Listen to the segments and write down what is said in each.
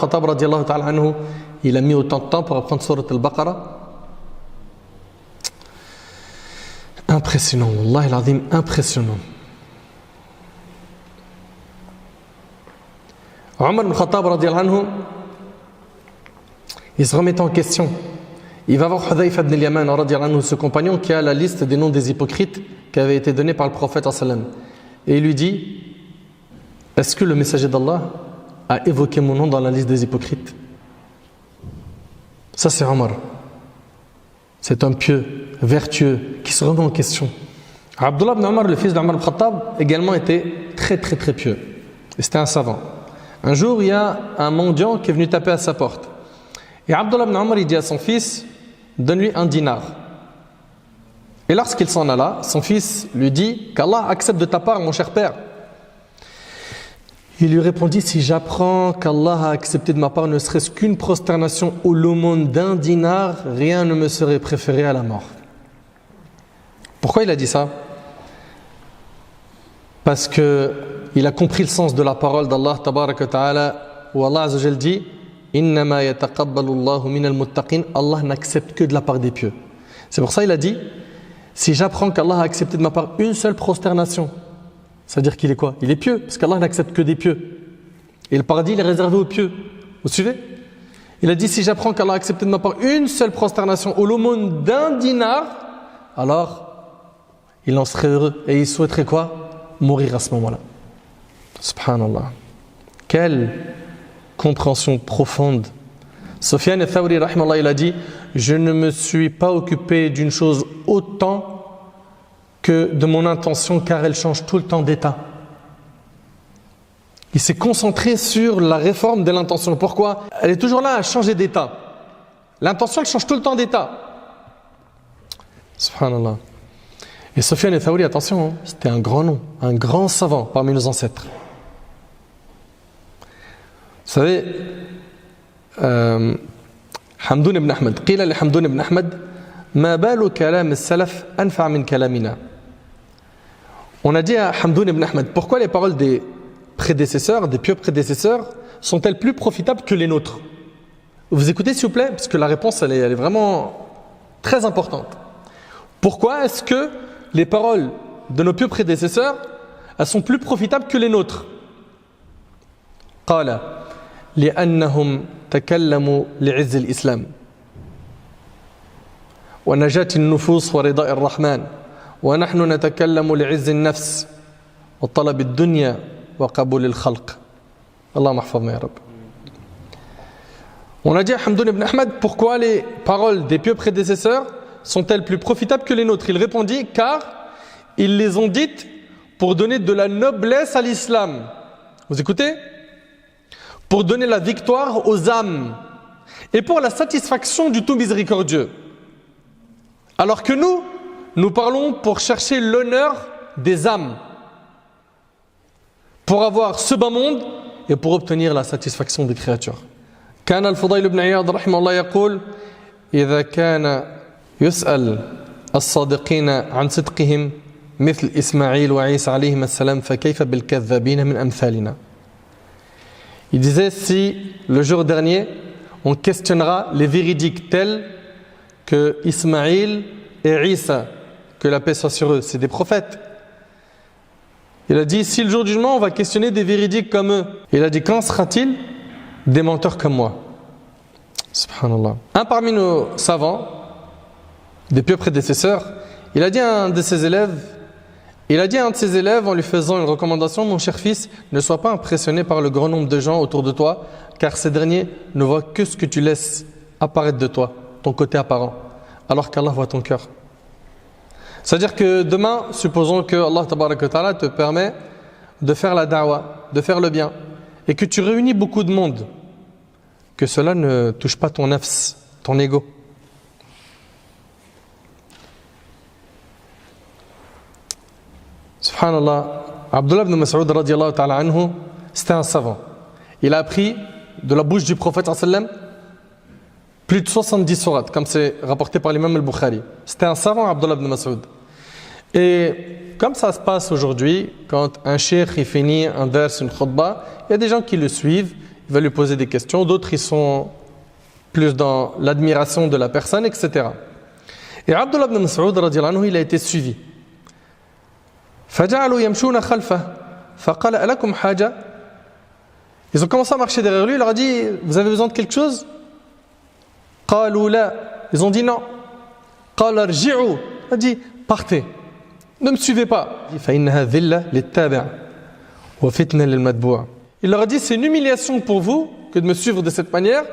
al-Khattab radiallahu ta'ala anhu, il a mis autant de temps pour apprendre Surat al-Baqarah? Impressionnant, Wallahi al-Azim, impressionnant. Omar ibn Khattab radiallahu anhu, il se remet en question. Il va voir Hudhayfa ibn al-Yaman radiallahu anhu, ce compagnon qui a la liste des noms des hypocrites qui avait été donnée par le prophète sallam. Et il lui dit: est-ce que le messager d'Allah a évoqué mon nom dans la liste des hypocrites? Ça, c'est Omar. C'est un pieux, vertueux, qui se remet en question. Abdullah ibn Omar, le fils d'Omar ibn Khattab, également était très très très pieux. Et c'était un savant. Un jour, il y a un mendiant qui est venu taper à sa porte. Et Abdullah ibn Omar, il dit à son fils: donne-lui 1 dinar. Et lorsqu'il s'en alla, son fils lui dit: qu'Allah accepte de ta part, mon cher père. Il lui répondit: si j'apprends qu'Allah a accepté de ma part ne serait-ce qu'une prosternation ou l'aumône d'1 dinar, rien ne me serait préféré à la mort. Pourquoi il a dit ça? Parce qu'il a compris le sens de la parole d'Allah tabaraka wa ta'ala, où Allah azza wa jalla dit: innama yataqabbalu Allahu minal muttaqin, Allah n'accepte que de la part des pieux. C'est pour ça qu'il a dit: si j'apprends qu'Allah a accepté de ma part une seule prosternation, c'est-à-dire qu'il est quoi? Il est pieux, parce qu'Allah n'accepte que des pieux. Et le paradis, il est réservé aux pieux. Vous suivez? Il a dit: si j'apprends qu'Allah a accepté de ma part une seule prosternation ou l'aumône d'1 dinar, alors il en serait heureux. Et il souhaiterait quoi? Mourir à ce moment-là. Subhanallah. Quelle compréhension profonde. Sufyan al-Thawri, rahimallah, il a dit: je ne me suis pas occupé d'une chose autant que de mon intention, car elle change tout le temps d'état. Il s'est concentré sur la réforme de l'intention. Pourquoi? Elle est toujours là à changer d'état. L'intention, elle change tout le temps d'état. Subhanallah. Et Sufyan al-Thawri, attention, c'était un grand nom, un grand savant parmi nos ancêtres. Vous savez, Hamdoun ibn Ahmad, qila li Hamdoun ibn Ahmad, ma balu kalam al-salaf anfa' min kalamina. On a dit à Hamdoun ibn Ahmad: pourquoi les paroles des prédécesseurs, des pieux prédécesseurs, sont-elles plus profitables que les nôtres? Vous écoutez s'il vous plaît, parce que la réponse elle est vraiment très importante. Pourquoi est-ce que les paroles de nos pieux prédécesseurs, elles sont plus profitables que les nôtres? قال لأنهم تكلموا لعز الإسلام ونجاة النفوس ورضاء الرحمن ونحن نتكلم لعز النفس وطلب الدنيا وقبول الخلق. اللهم احفظنا يا رب. On a dit à Hamdoun ibn Ahmad: pourquoi les paroles des pieux prédécesseurs sont-elles plus profitables que les nôtres? Il répondit: car ils les ont dites pour donner de la noblesse à l'islam. Vous écoutez? Pour donner la victoire aux âmes et pour la satisfaction du tout miséricordieux. Alors que nous parlons pour chercher l'honneur des âmes, pour avoir ce bas monde et pour obtenir la satisfaction des créatures. كان الفضيل بن عياض رحمه الله يقول: إذا كان يسأل الصادقين عن صدقهم مثل إسماعيل وعيسى عليهم السلام فكيف بالكذابين من أمثالنا. Il disait: si le jour dernier on questionnera les véridiques tels que Ismaïl et Isa, que la paix soit sur eux, c'est des prophètes. Il a dit: si le jour du jugement on va questionner des véridiques comme eux, il a dit: qu'en sera-t-il des menteurs comme moi? Subhanallah. Un parmi nos savants, des pieux prédécesseurs, il a dit à un de ses élèves en lui faisant une recommandation: mon cher fils, ne sois pas impressionné par le grand nombre de gens autour de toi, car ces derniers ne voient que ce que tu laisses apparaître de toi, ton côté apparent, alors qu'Allah voit ton cœur. C'est-à-dire que demain, supposons que Allah tabaraka wa ta'ala te permet de faire la da'wa, de faire le bien, et que tu réunis beaucoup de monde, que cela ne touche pas ton nafs, ton ego. Subhanallah, Abdullah ibn Mas'ud radiyallahu ta'ala anhu, c'était un savant. Il a appris de la bouche du prophète sallam plus de 70 sourates, comme c'est rapporté par l'imam al-Bukhari. C'était un savant, Abdullah ibn Mas'ud. Et comme ça se passe aujourd'hui, quand un cheikh il finit un vers, une khutbah, il y a des gens qui le suivent il va lui poser des questions, d'autres ils sont plus dans l'admiration de la personne, etc. Et Abdullah ibn Mas'ud radiyallahu anhu, il a été suivi. فَجَعَلُوا يَمْشُونَ خَلْفَهُ فَقَالَ أَلَكُمْ حَاجَةٌ. Ils ont commencé à marcher derrière lui, il leur a dit vous avez besoin de quelque chose? قالوا لا. Ils ont dit non. قال ارجعوا. Il a dit partez, ne me suivez pas. فإنها ذلة للتابع وفتنة للمتبوع. Il leur a dit c'est une humiliation pour vous que de me suivre de cette manière,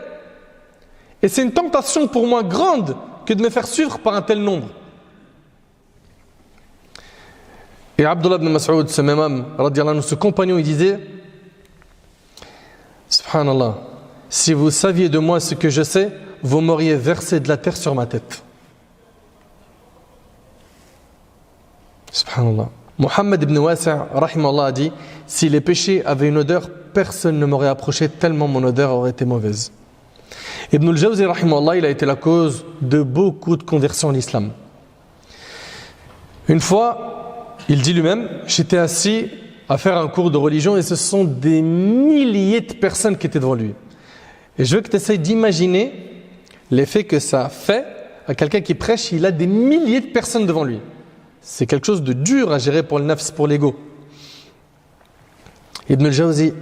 et c'est une tentation pour moi grande que de me faire suivre par un tel nombre. Et Abdullah ibn Mas'ud, ce même homme, radiyallahu anhu, ce compagnon, il disait subhanallah, si vous saviez de moi ce que je sais, vous m'auriez versé de la terre sur ma tête. Subhanallah. Muhammad ibn Wasi' rahimahullah a dit si les péchés avaient une odeur, personne ne m'aurait approché tellement mon odeur aurait été mauvaise. Ibn al-Jawzi rahimahullah, il a été la cause de beaucoup de conversions en islam. Une fois, il dit lui-même, j'étais assis à faire un cours de religion et ce sont des milliers de personnes qui étaient devant lui. Et je veux que tu essayes d'imaginer l'effet que ça fait à quelqu'un qui prêche, il a des milliers de personnes devant lui. C'est quelque chose de dur à gérer pour le nafs, pour l'ego. Ibn al-Jawzi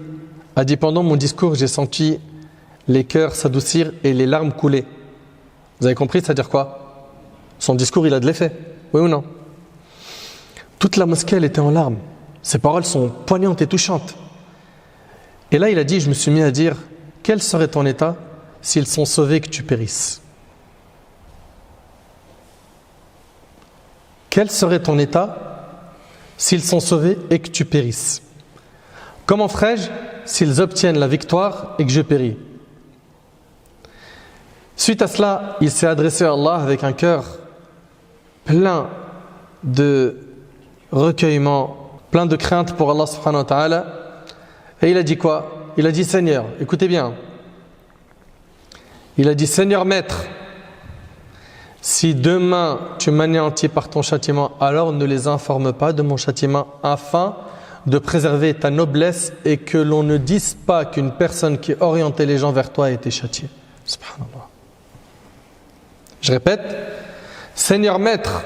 a dit pendant mon discours, j'ai senti les cœurs s'adoucir et les larmes couler. Vous avez compris, c'est-à-dire quoi? Son discours, il a de l'effet. Oui ou non? Toute la mosquée, elle était en larmes. Ses paroles sont poignantes et touchantes. Et là, il a dit, je me suis mis à dire, quel serait ton état s'ils sont sauvés et que tu périsses? Quel serait ton état s'ils sont sauvés et que tu périsses? Comment ferais-je s'ils obtiennent la victoire et que je péris? Suite à cela, il s'est adressé à Allah avec un cœur plein de recueillement, plein de crainte pour Allah subhanahu wa ta'ala. Et il a dit quoi? Il a dit Seigneur, écoutez bien. Il a dit Seigneur maître, si demain tu m'anéantis par ton châtiment, alors ne les informe pas de mon châtiment afin de préserver ta noblesse et que l'on ne dise pas qu'une personne qui orientait les gens vers toi a été châtiée. Subhanallah. Je répète, Seigneur maître,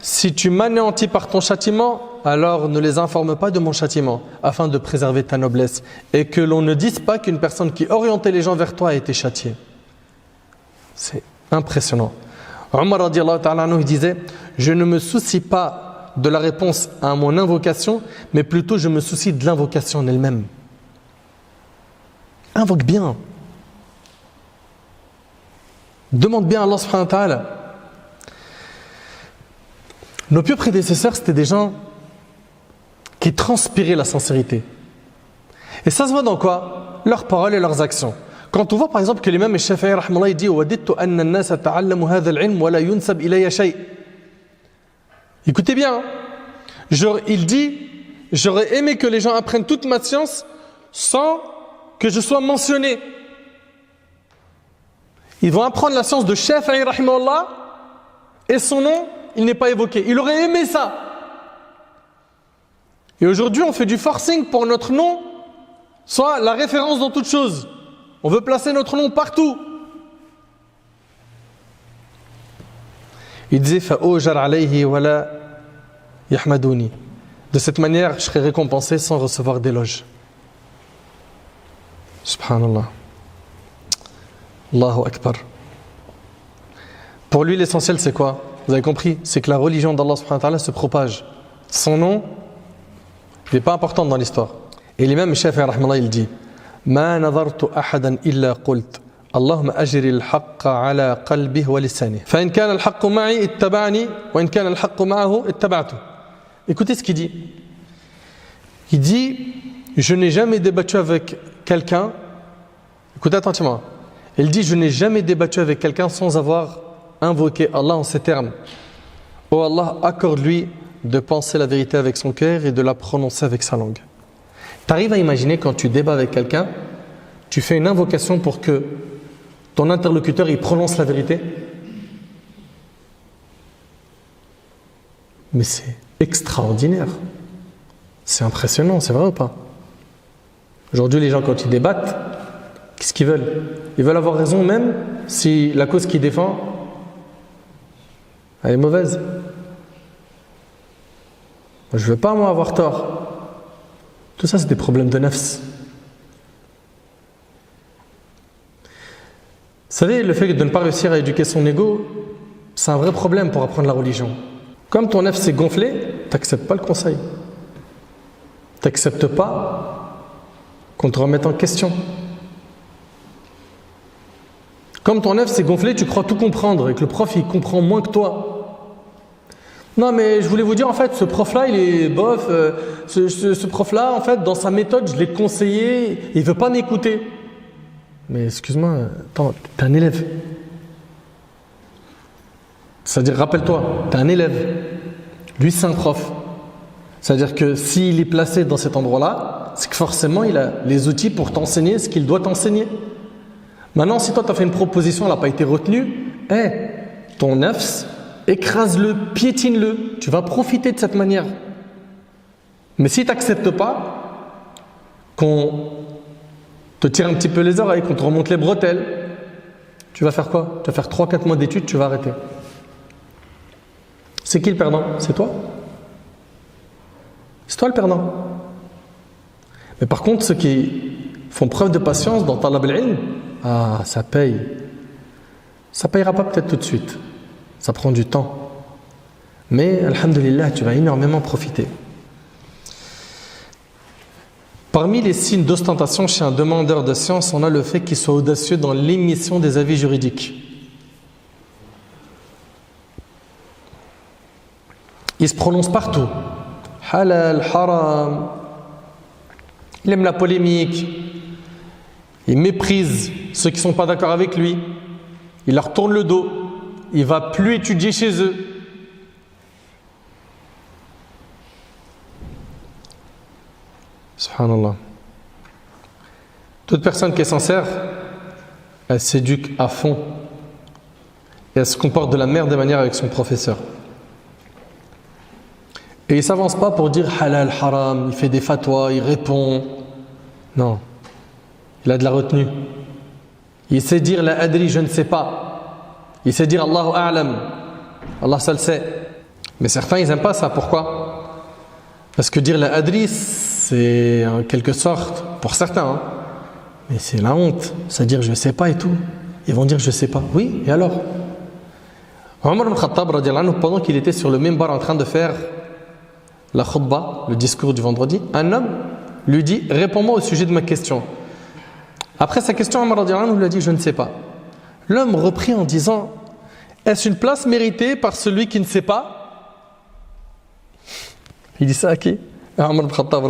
si tu m'anéantis par ton châtiment, alors ne les informe pas de mon châtiment afin de préserver ta noblesse et que l'on ne dise pas qu'une personne qui orientait les gens vers toi a été châtiée. C'est impressionnant. Omar radiyallahu ta'ala anhu, il disait je ne me soucie pas de la réponse à mon invocation, mais plutôt je me soucie de l'invocation en elle-même. Invoque bien. Demande bien à Allah subhanahu wa ta'ala. Nos pieux prédécesseurs, c'était des gens qui transpiraient la sincérité. Et ça se voit dans quoi? Leurs paroles et leurs actions. Quand on voit par exemple que l'imam Shafi'i rahimahullah dit وَدِدْتُ أَنَّ النَّاسَ تَعَلَّمُوا هَذَا الْعِلْمُ وَلَا يُنْسَبْ إِلَيَّ شَيْءٍ. Écoutez bien, il dit j'aurais aimé que les gens apprennent toute ma science sans que je sois mentionné. Ils vont apprendre la science de Shafi'i rahimahullah et son nom, il n'est pas évoqué. Il aurait aimé ça. Et aujourd'hui, on fait du forcing pour notre nom soit la référence dans toute chose. On veut placer notre nom partout. Il disait فَأُوجَرْ عَلَيْهِ وَلَا يَحْمَدُونِي. De cette manière, je serai récompensé sans recevoir d'éloge. Subhanallah. Allahu Akbar. Pour lui, l'essentiel, c'est quoi? Vous avez compris? C'est que la religion d'Allah subhanahu wa ta'ala se propage. Son nom n'est pas important dans l'histoire. Et l'imam Shafi'i rahimahullah, il dit ما نظرت أحدا إلا قلت اللهم أجري الحق على قلبه ولسانه فإن كان الحق معي اتبعني وإن كان الحق معه اتبعته. Écoutez ce qu'il dit. Il dit je n'ai jamais débattu avec quelqu'un. Écoutez attentivement. Il dit je n'ai jamais débattu avec quelqu'un sans avoir invoqué Allah en ces termes. Oh Allah, accorde-lui de penser la vérité avec son cœur et de la prononcer avec sa langue. Tu arrives à imaginer quand tu débats avec quelqu'un, tu fais une invocation pour que ton interlocuteur il prononce la vérité? Mais c'est extraordinaire. C'est impressionnant, c'est vrai ou pas? Aujourd'hui, les gens, quand ils débattent, Qu'est-ce qu'ils veulent? Ils veulent avoir raison même si la cause qu'ils défendent, elle est mauvaise. Je ne veux pas, moi, avoir tort. Tout ça, c'est des problèmes de nafs. Vous savez, le fait de ne pas réussir à éduquer son ego, c'est un vrai problème pour apprendre la religion. Comme ton nafs s'est gonflé, tu n'acceptes pas le conseil. Tu n'acceptes pas qu'on te remette en question. Comme ton nafs s'est gonflé, tu crois tout comprendre et que le prof, il comprend moins que toi. Non, mais je voulais vous dire, en fait, ce prof-là, il est bof. Ce prof-là, en fait, dans sa méthode, je l'ai conseillé, il ne veut pas m'écouter. Mais excuse-moi, attends, t'es un élève. C'est-à-dire, rappelle-toi, t'es un élève. Lui, c'est un prof. C'est-à-dire que s'il est placé dans cet endroit-là, c'est que forcément, il a les outils pour t'enseigner ce qu'il doit t'enseigner. Maintenant, si toi, tu as fait une proposition, elle n'a pas été retenue, ton nafs, écrase-le, piétine-le. Tu vas profiter de cette manière. Mais si tu n'acceptes pas qu'on te tire un petit peu les oreilles, qu'on te remonte les bretelles, tu vas faire quoi? Tu vas faire 3-4 mois d'études, tu vas arrêter. C'est qui le perdant? C'est toi. C'est toi le perdant. Mais par contre, ceux qui font preuve de patience dans talab al-ilm, ça paye. Ça payera pas peut-être tout de suite. Ça prend du temps. Mais, alhamdulillah, tu vas énormément profiter. Parmi les signes d'ostentation chez un demandeur de science, on a le fait qu'il soit audacieux dans l'émission des avis juridiques. Il se prononce partout. Halal, haram. Il aime la polémique. Il méprise ceux qui ne sont pas d'accord avec lui. Il leur tourne le dos. Il ne va plus étudier chez eux. Subhanallah. Toute personne qui est sincère, elle s'éduque à fond. Et elle se comporte de la meilleure des manières avec son professeur. Et il ne s'avance pas pour dire halal, haram, il fait des fatwas, il répond. Non. Il a de la retenue. Il sait dire la adri, je ne sais pas. Il sait dire Allahu a'lam. Allah seul sait. Mais certains, ils n'aiment pas ça. Pourquoi? Parce que dire la adri, c'est en quelque sorte, pour certains, mais c'est la honte. C'est-à-dire je ne sais pas et tout. Ils vont dire je ne sais pas. Oui, et alors? Omar ibn Khattab, pendant qu'il était sur le minbar en train de faire la khutbah, le discours du vendredi, un homme lui dit « Réponds-moi au sujet de ma question ». Après sa question, Omar lui a dit « Je ne sais pas ». L'homme reprit en disant « Est-ce une place méritée par celui qui ne sait pas ?» Il dit ça à qui? À Omar ibn Khattab.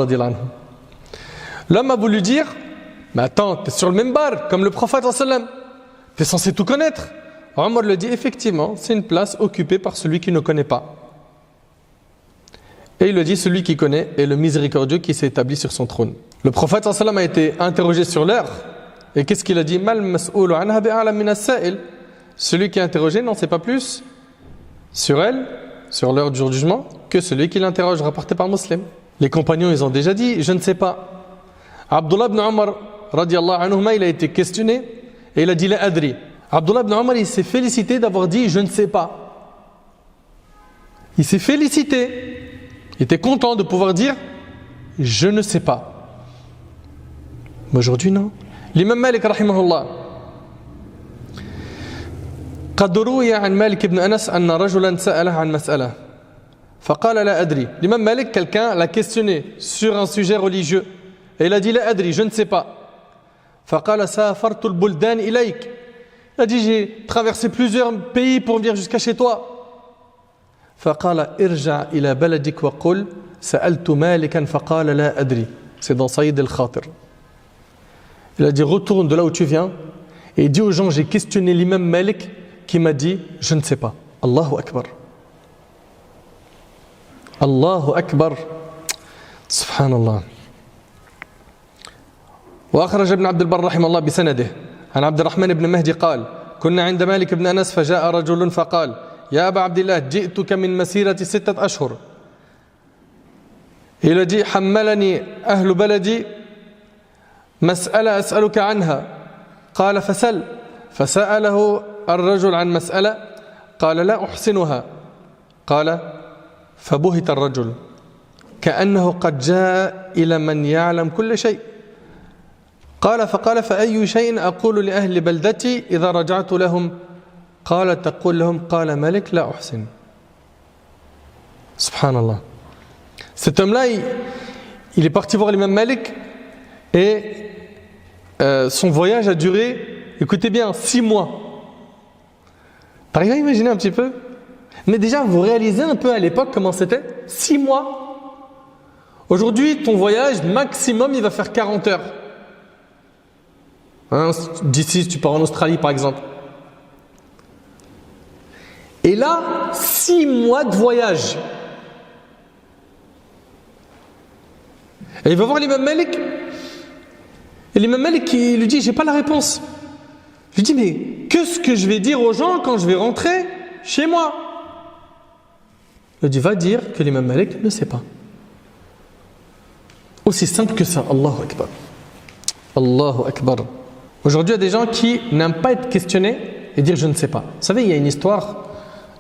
L'homme a voulu dire « Mais attends, tu es sur le minbar, comme le prophète sallam. Tu es censé tout connaître. » Omar lui dit « Effectivement, c'est une place occupée par celui qui ne connaît pas. » Et il le dit, celui qui connaît est le miséricordieux qui s'est établi sur son trône. Le prophète sallam a été interrogé sur l'heure. Et qu'est-ce qu'il a dit? Celui qui est interrogé n'en sait pas plus sur elle, sur l'heure du jour du jugement, que celui qui l'interroge, rapporté par Muslim. Les compagnons, ils ont déjà dit, je ne sais pas. Abdullah ibn Omar, radiallahu anhuma, il a été questionné et il a dit la adri. Abdullah ibn Omar, il s'est félicité d'avoir dit, je ne sais pas. Il s'est félicité. Il était content de pouvoir dire je ne sais pas. Mais aujourd'hui, non. L'imam Malik, rahimahullah, قد روي عن مالك بن أنس أن رجلا سأله عن مسألة فقال لا أدري. L'imam Malik, quelqu'un l'a questionné sur un sujet religieux et il a dit la adri, je ne sais pas. فقال سافرت البلدان إليك. Il a dit j'ai traversé plusieurs pays pour venir jusqu'à chez toi. فقال ارجع إلى بلدك وقل سألت مالكا فقال لا أدري. C'est dans Saïd al-Khatir. Il a dit retourne de là où tu viens et dis aux gens j'ai questionné l'imam Malik qui m'a dit je ne sais pas. Allahu Akbar. Allahu Akbar. Subhanallah. وأخرج ابن عبد البر رحمه الله بسنده عن عبد الرحمن بن مهدي قال كنا عند مالك بن أنس فجاء رجل فقال يا أبا عبد الله جئتك من مسيرة 6 أشهر. Il a dit حملني أهل بلدي مسألة أسألك عنها قال فسأله الرجل عن مسألة قال لا أحسنها قال فبهت الرجل كأنه قد جاء إلى من يعلم كل شيء قال فأي شيء أقول لأهل بلدتي إذا رجعت لهم قال تقول لهم قال ملك لا أحسن. Subhanallah. Cet homme-là, il est parti voir l'imam Malik et son voyage a duré, écoutez bien, 6 mois. T'arrives à imaginer un petit peu? Mais déjà, vous réalisez un peu à l'époque comment c'était? 6 mois. Aujourd'hui, ton voyage, maximum, il va faire 40 heures. Hein, d'ici, tu pars en Australie, par exemple. Et là, 6 mois de voyage. Et il va voir l'imam Malik. Et l'imam Malik, il lui dit, j'ai pas la réponse. Je lui dis, mais qu'est-ce que je vais dire aux gens quand je vais rentrer chez moi? Il dit, va dire que l'imam Malik ne sait pas. Aussi simple que ça. Allahu Akbar. Allahu Akbar. Aujourd'hui, il y a des gens qui n'aiment pas être questionnés et dire je ne sais pas. Vous savez, il y a une histoire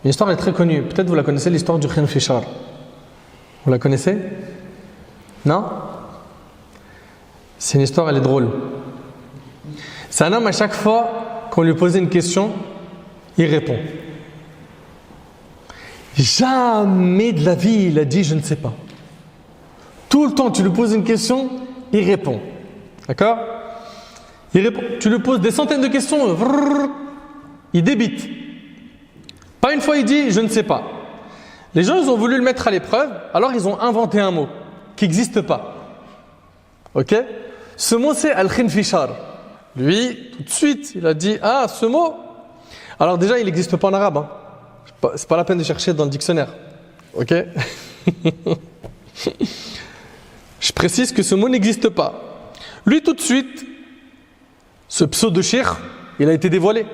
est très connue. Peut-être vous la connaissez, l'histoire du Khinfishar. Vous la connaissez? Non? C'est une histoire, elle est drôle. C'est un homme, à chaque fois qu'on lui posait une question, il répond. Jamais de la vie il a dit je ne sais pas. Tout le temps tu lui poses une question, il répond. D'accord? Il répond. Tu lui poses des centaines de questions, il débite. Pas une fois il dit je ne sais pas. Les gens ils ont voulu le mettre à l'épreuve, alors ils ont inventé un mot qui n'existe pas. Ok? Ce mot c'est Al-Khinfishar. Lui, tout de suite, il a dit ah ce mot. Alors déjà il n'existe pas en arabe. Hein. C'est pas la peine de chercher dans le dictionnaire. Ok? Je précise que ce mot n'existe pas. Lui tout de suite, ce pseudo-cheikh, il a été dévoilé.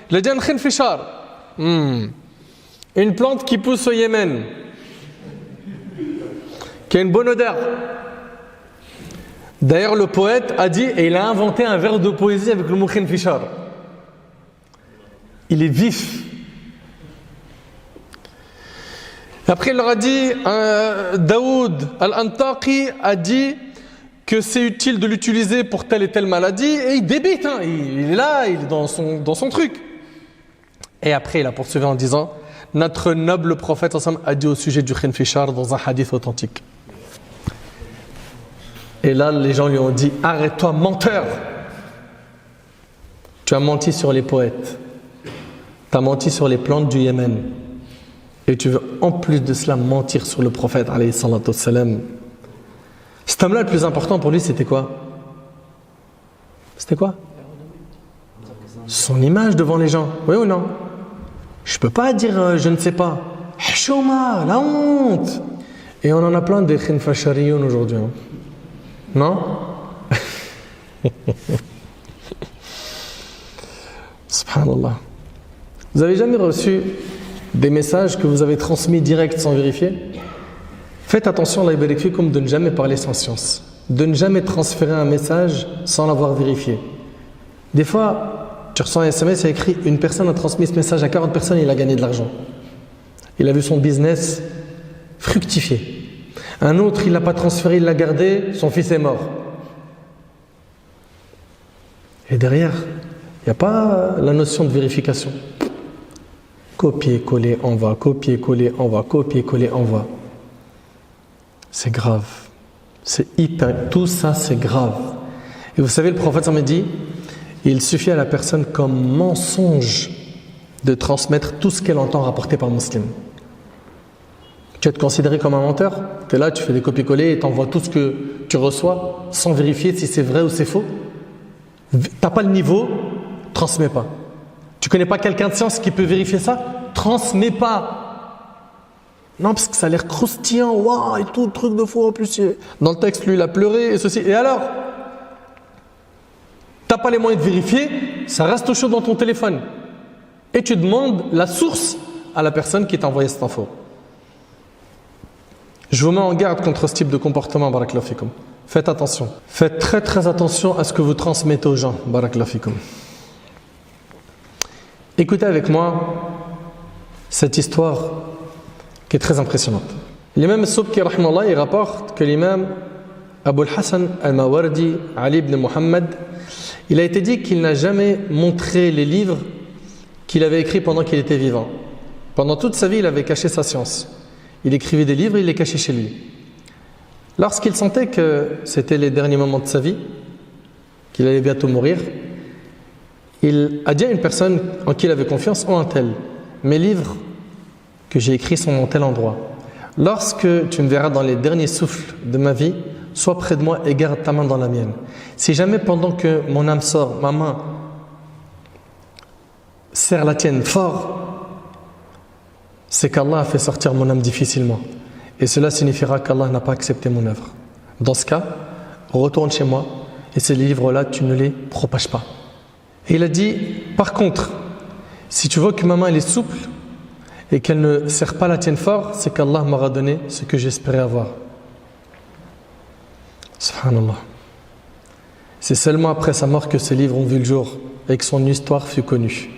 Il a dit un khinfishar. Une plante qui pousse au Yémen, qui a une bonne odeur. D'ailleurs, le poète a dit, et il a inventé un vers de poésie avec le mot khinfishar. Il est vif. Après, il leur a dit, Daoud al-Antaqi a dit que c'est utile de l'utiliser pour telle et telle maladie, et il débite, hein, il est là, il est dans son truc. Et après, il a poursuivi en disant, notre noble prophète a dit au sujet du Khinfishar dans un hadith authentique. Et là, les gens lui ont dit, arrête-toi, menteur! Tu as menti sur les poètes, tu as menti sur les plantes du Yémen. Et tu veux en plus de cela mentir sur le prophète alayhi salatu wassalam. Cet homme-là, le plus important pour lui, c'était quoi? C'était quoi? Son image devant les gens, oui ou non? Je peux pas dire je ne sais pas. Hchouma, la honte. Et on en a plein des khinfashariyun aujourd'hui. Hein. Non? Subhanallah. Vous avez jamais reçu des messages que vous avez transmis direct sans vérifier? Faites attention, Allah yabarik fikum, de ne jamais parler sans science, de ne jamais transférer un message sans l'avoir vérifié. Des fois, tu reçois un SMS, il y a écrit une personne a transmis ce message à 40 personnes et il a gagné de l'argent. Il a vu son business fructifier. Un autre, il ne l'a pas transféré, il l'a gardé, son fils est mort. Et derrière, il n'y a pas la notion de vérification. Copier-coller, envoie, copier-coller, envoie, copier-coller, envoie. C'est grave. C'est hyper. Tout ça, c'est grave. Et vous savez, le prophète m'a dit, il suffit à la personne comme mensonge de transmettre tout ce qu'elle entend rapporter par le musulman. Tu vas être considéré comme un menteur. Tu es là, tu fais des copier-coller et tu envoies tout ce que tu reçois sans vérifier si c'est vrai ou c'est faux. Tu n'as pas le niveau, transmets pas. Tu connais pas quelqu'un de science qui peut vérifier ça? Transmets pas. Non, parce que ça a l'air croustillant, waouh, et tout, le truc de fou en plus. Dans le texte, lui, il a pleuré, et ceci. Et alors? T'as pas les moyens de vérifier, ça reste au chaud dans ton téléphone. Et tu demandes la source à la personne qui t'a envoyé cette info. Je vous mets en garde contre ce type de comportement, barakallahu fikum. Faites attention. Faites très très attention à ce que vous transmettez aux gens, barakallahu fikum. Écoutez avec moi cette histoire qui est très impressionnante. L'imam Subki, rahimahullah, il rapporte que l'imam Abu al-Hassan al-Mawardi, Ali ibn Muhammad, il a été dit qu'il n'a jamais montré les livres qu'il avait écrits pendant qu'il était vivant. Pendant toute sa vie, il avait caché sa science. Il écrivait des livres, il les cachait chez lui. Lorsqu'il sentait que c'était les derniers moments de sa vie, qu'il allait bientôt mourir, il a dit à une personne en qui il avait confiance: oh un tel, mes livres que j'ai écrits sont dans tel endroit. Lorsque tu me verras dans les derniers souffles de ma vie, sois près de moi et garde ta main dans la mienne. Si jamais pendant que mon âme sort, ma main serre la tienne fort, c'est qu'Allah a fait sortir mon âme difficilement. Et cela signifiera qu'Allah n'a pas accepté mon œuvre. Dans ce cas, retourne chez moi et ces livres-là, tu ne les propages pas. Et il a dit, par contre, si tu vois que ma main elle est souple et qu'elle ne serre pas la tienne fort, c'est qu'Allah m'aura donné ce que j'espérais avoir. Subhanallah. C'est seulement après sa mort que ces livres ont vu le jour et que son histoire fut connue.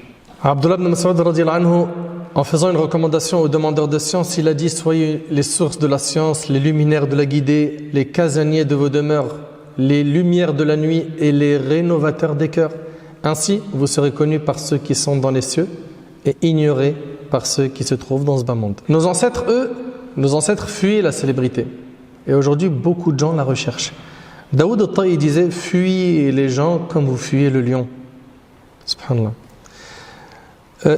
Abdullah ibn Mas'ud radiyallahu anhu, en faisant une recommandation aux demandeurs de science, il a dit: soyez les sources de la science, les luminaires de la guidée, les casaniers de vos demeures, les lumières de la nuit et les rénovateurs des cœurs. Ainsi, vous serez connus par ceux qui sont dans les cieux et ignorés par ceux qui se trouvent dans ce bas monde. Nos ancêtres, fuyaient la célébrité. Et aujourd'hui, beaucoup de gens la recherchent. Daoud al-Ta'i disait: fuyez les gens comme vous fuyez le lion. Subhanallah.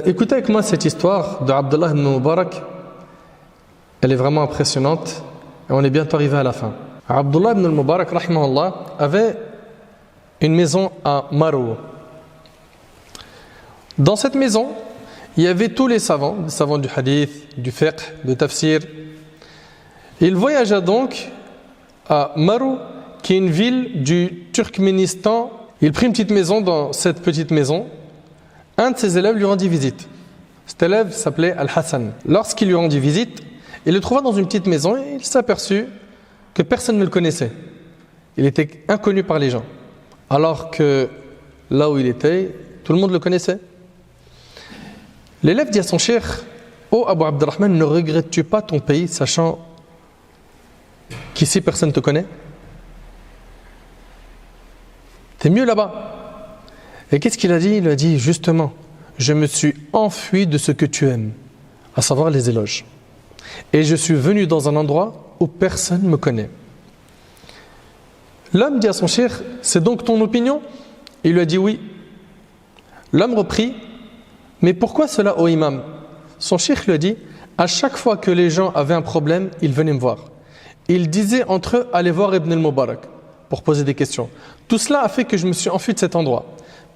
Écoutez avec moi cette histoire de Abdullah ibn Mubarak. Elle est vraiment impressionnante et on est bientôt arrivé à la fin. Abdullah ibn Mubarak, rahimahullah, avait une maison à Marou. Dans cette maison, il y avait tous les savants du hadith, du fiqh, du tafsir. Il voyagea donc à Marou, qui est une ville du Turkménistan. Il prit une petite maison. Dans cette petite maison, un de ses élèves lui rendit visite. Cet élève s'appelait Al-Hassan. Lorsqu'il lui rendit visite, il le trouva dans une petite maison et il s'aperçut que personne ne le connaissait. Il était inconnu par les gens. Alors que là où il était, tout le monde le connaissait. L'élève dit à son cheikh: oh Abu Abdurrahman, ne regrettes-tu pas ton pays, sachant qu'ici personne ne te connaît? T'es mieux là-bas. Et qu'est-ce qu'il a dit? Il a dit: justement, je me suis enfui de ce que tu aimes, à savoir les éloges. Et je suis venu dans un endroit où personne ne me connaît. L'homme dit à son cheikh: c'est donc ton opinion? Il lui a dit oui. L'homme reprit: mais pourquoi cela, ô imam? Son cheikh lui a dit: à chaque fois que les gens avaient un problème, ils venaient me voir. Ils disaient entre eux: allez voir Ibn al-Mubarak pour poser des questions. Tout cela a fait que je me suis enfui de cet endroit.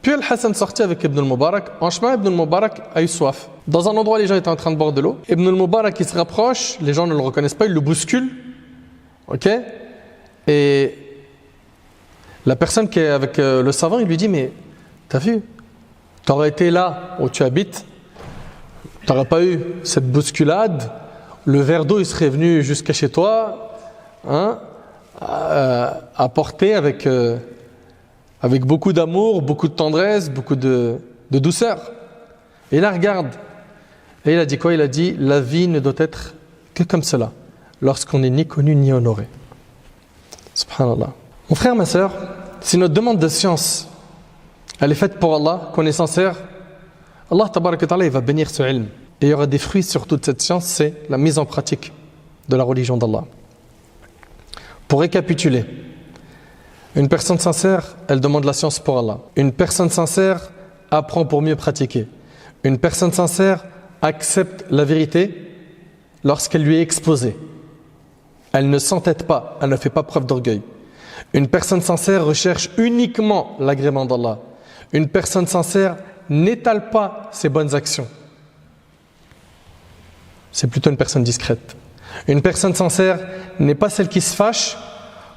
Puis Al-Hassan sortit avec Ibn al-Mubarak. En chemin, Ibn al-Mubarak a eu soif. Dans un endroit, les gens étaient en train de boire de l'eau. Ibn al-Mubarak, il se rapproche, les gens ne le reconnaissent pas, ils le bousculent. Ok? Et la personne qui est avec le savant, il lui dit: mais t'as vu? T'aurais été là où tu habites, t'aurais pas eu cette bousculade, le verre d'eau il serait venu jusqu'à chez toi, hein, apporté avec beaucoup d'amour, beaucoup de tendresse, beaucoup de douceur. Et là, regarde. Et il a dit quoi? Il a dit: la vie ne doit être que comme cela, lorsqu'on n'est ni connu ni honoré. Subhanallah. Mon frère, ma sœur, si notre demande de science elle est faite pour Allah, qu'on est sincère, Allah tabarak wa ta'ala, il va bénir ce ilm. Et il y aura des fruits sur toute cette science, c'est la mise en pratique de la religion d'Allah. Pour récapituler, une personne sincère, elle demande la science pour Allah. Une personne sincère apprend pour mieux pratiquer. Une personne sincère accepte la vérité lorsqu'elle lui est exposée. Elle ne s'entête pas, elle ne fait pas preuve d'orgueil. Une personne sincère recherche uniquement l'agrément d'Allah. Une personne sincère n'étale pas ses bonnes actions. C'est plutôt une personne discrète. Une personne sincère n'est pas celle qui se fâche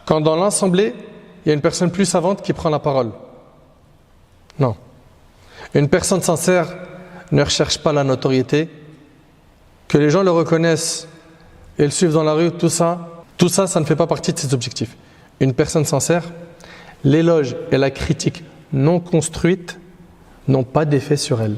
quand dans l'assemblée, il y a une personne plus savante qui prend la parole. Non. Une personne sincère ne recherche pas la notoriété, que les gens le reconnaissent et le suivent dans la rue, tout ça, ça ne fait pas partie de ses objectifs. Une personne sincère, l'éloge et la critique non construite n'ont pas d'effet sur elle.